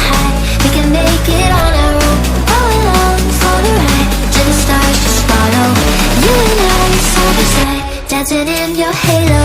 hide, we can make it on our own. Go along for the ride, to the stars just follow. You and I side by side, dancing in your halo.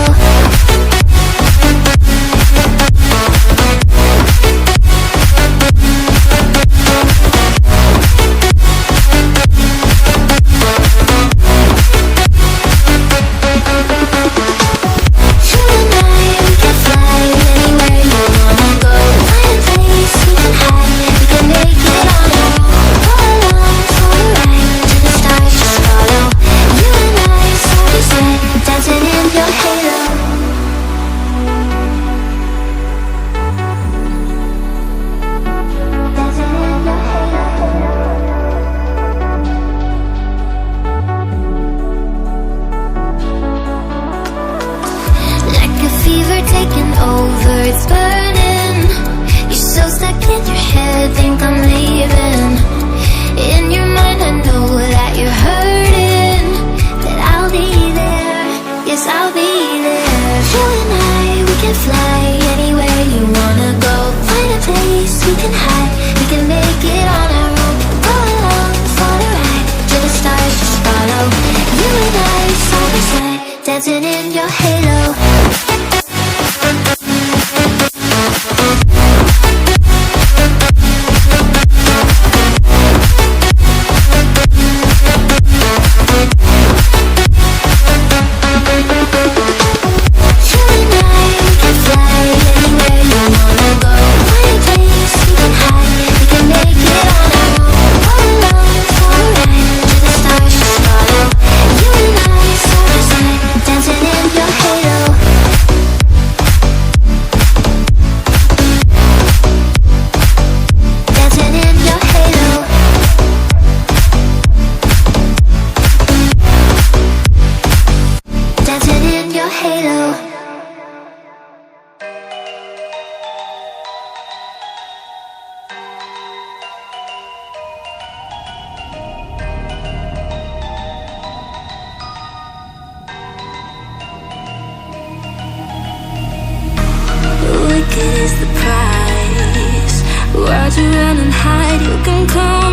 It's burning. You're so stuck in your head, think I'm leaving. In your mind I know that you're hurting, that I'll be there, yes I'll be there. You and I, we can fly anywhere you wanna go. Find a place we can hide, we can make it on our own. Go along for the ride, to the stars just follow. You and I, side by side, dancing in your halo. Is the price. Why'd you run and hide? You can come